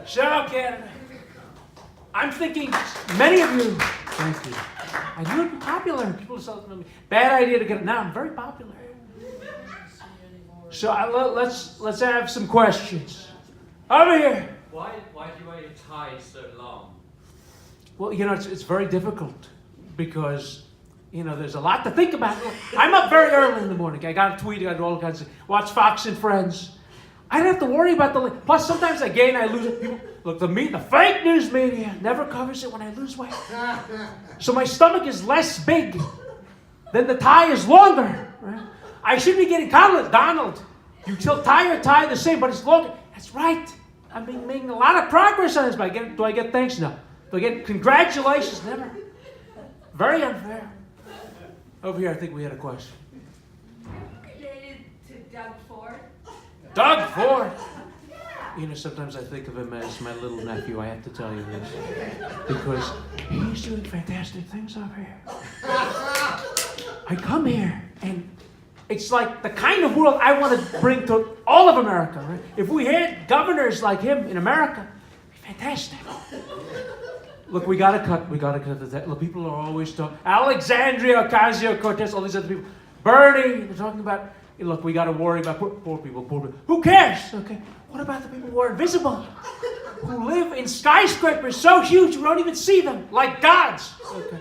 So, Canada, I'm thinking many of you, thank you. I knew it'd be popular. People said to me, bad idea to get it now. I'm very popular. So let's have some questions. Over here. Why do you wear your tie so long? Well, it's very difficult because, there's a lot to think about. I'm up very early in the morning. I got a tweet, I got all kinds of, watch Fox and Friends. I don't have to worry about plus sometimes I gain, I lose it. People, look, the fake news media never covers it when I lose weight. So my stomach is less big, then the tie is longer. Right? I should be getting compliments. Donald, you still tie your tie the same, but it's longer. That's right. I'm making a lot of progress on this. But do I get thanks? No. Do I get congratulations? Never. Very unfair. Over here, I think we had a question. Related to Doug Ford. Doug Ford. Sometimes I think of him as my little nephew. I have to tell you this because he's doing fantastic things up here. I come here and it's like the kind of world I want to bring to all of America. Right? If we had governors like him in America, it'd be fantastic. Look, we gotta cut the. Look, people are always talking. Alexandria Ocasio-Cortez, all these other people. Bernie, they're talking about. Look, we gotta worry about poor people. Who cares? Okay. What about the people who are invisible? Who live in skyscrapers so huge you don't even see them, like gods. Okay.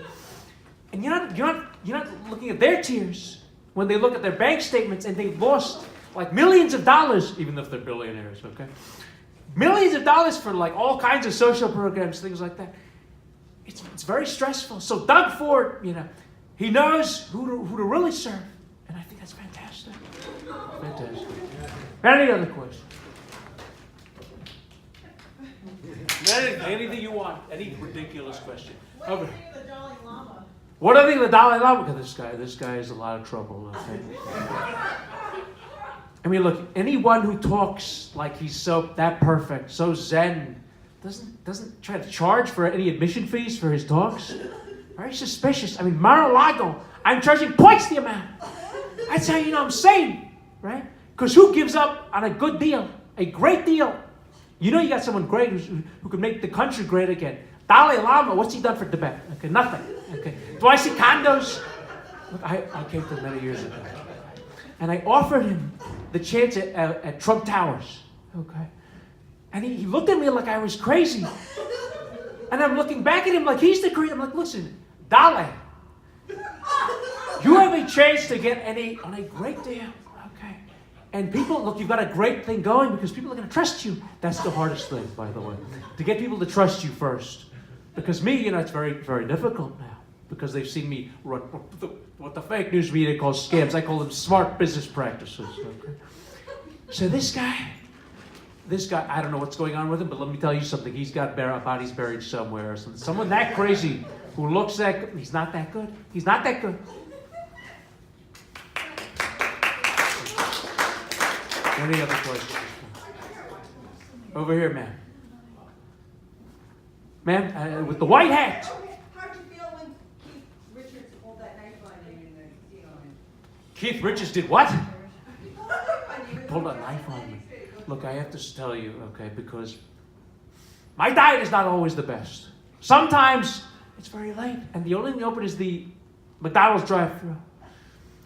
And you're not looking at their tears when they look at their bank statements and they've lost like millions of dollars, even if they're billionaires. Okay. Millions of dollars for like all kinds of social programs, things like that. It's very stressful. So Doug Ford, he knows who to really serve. And I think that's fantastic. Fantastic. Any other questions? Anything you want. Any ridiculous question. What do you think of the Dalai Lama? What do I think of the Dalai Lama? Because this guy is a lot of trouble. Okay? I mean, look, anyone who talks like he's that perfect, so zen, doesn't try to charge for any admission fees for his talks. Very suspicious. I mean, Mar-a-Lago, I'm charging twice the amount. That's how you know I'm sane, right? Because who gives up on a good deal, a great deal? You got someone great who could make the country great again. Dalai Lama, what's he done for Tibet? Okay, nothing. Okay, do I see condos? Look, I came to him many years ago, and I offered him the chance at Trump Towers. Okay, and he looked at me like I was crazy, and I'm looking back at him like he's the crazy. I'm like, listen, Dalai, you have a chance to get on a great deal. Okay, and people, look, you've got a great thing going because people are going to trust you. That's the hardest thing, by the way, to get people to trust you first. Because me, it's very, very difficult now. Because they've seen me run what the fake news media calls scams. I call them smart business practices. Okay? So this guy, I don't know what's going on with him, but let me tell you something. He's got bodies buried somewhere or something. Someone that crazy who looks that good, he's not that good. He's not that good. Any other questions? Over here, ma'am. Ma'am, with the white hat. How'd you feel when Keith Richards pulled that knife on you in the casino? Keith Richards did what? Pulled a knife on me. Look, I have to tell you, okay, because my diet is not always the best. Sometimes it's very late, and the only thing open is the McDonald's drive-thru.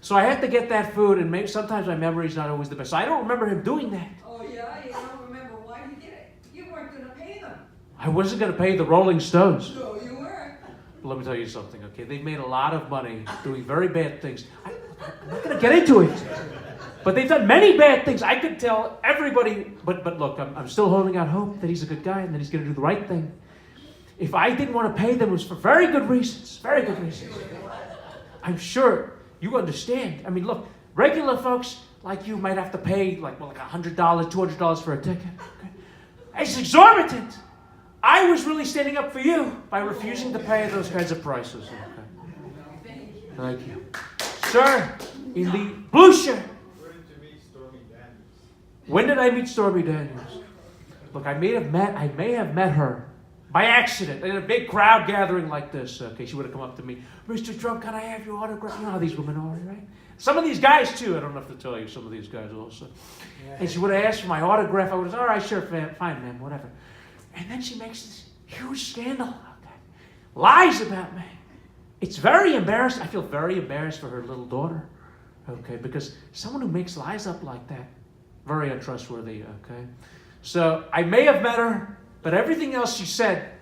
So I have to get that food, and maybe sometimes my memory is not always the best. So I don't remember him doing that. Oh yeah, you don't remember why he did it. You weren't going to pay them. I wasn't going to pay the Rolling Stones. No, you weren't. But let me tell you something, okay? They've made a lot of money doing very bad things. I'm not going to get into it. But they've done many bad things. I could tell everybody, but look, I'm still holding out hope that he's a good guy and that he's going to do the right thing. If I didn't want to pay them, it was for very good reasons. Very good reasons. I'm sure you understand. I mean, look, regular folks like you might have to pay like $100, $200 for a ticket. Okay? It's exorbitant. I was really standing up for you by refusing to pay those kinds of prices. Okay. Thank you. Sir, in the blue shirt. When did I meet Stormy Daniels? Look, I may have met her by accident in a big crowd gathering like this. Okay, she would have come up to me, Mr. Trump, can I have your autograph? You know how these women are, right? Some of these guys too. I don't have to tell you. Some of these guys also. And she would have asked for my autograph. I would have said, all right, sure, fine, ma'am, whatever. And then she makes this huge scandal, okay? Lies about me. It's very embarrassing. I feel very embarrassed for her little daughter, okay? Because someone who makes lies up like that, very untrustworthy, okay? So I may have met her, but everything else she said,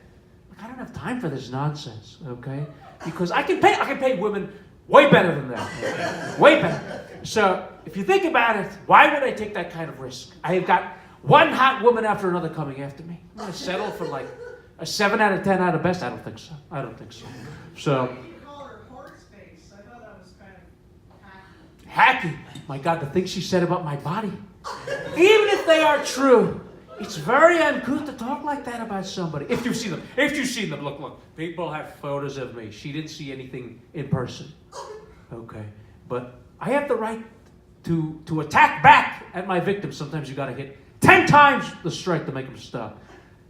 look, I don't have time for this nonsense, okay? Because I can pay women way better than that, okay? Way better. So if you think about it, why would I take that kind of risk? I have got one hot woman after another coming after me. I'm going to settle for like a 7 out of 10 out of best? I don't think so. I don't think so. So, You call her horse face. I thought that was kind of hacky. hacky. My God, the things she said about my body. Even if they are true, it's very uncouth to talk like that about somebody. If you've seen them. If you've seen them. Look. People have photos of me. She didn't see anything in person. Okay. But I have the right to attack back at my victims. Sometimes you got to hit 10 times the strike to make them stop.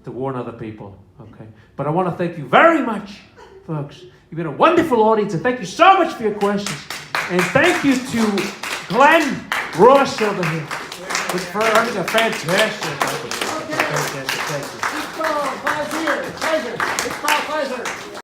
To warn other people. Okay. But I want to thank you very much, folks. You've been a wonderful audience. And thank you so much for your questions. And thank you to Glenn Ross over here for earning a fantastic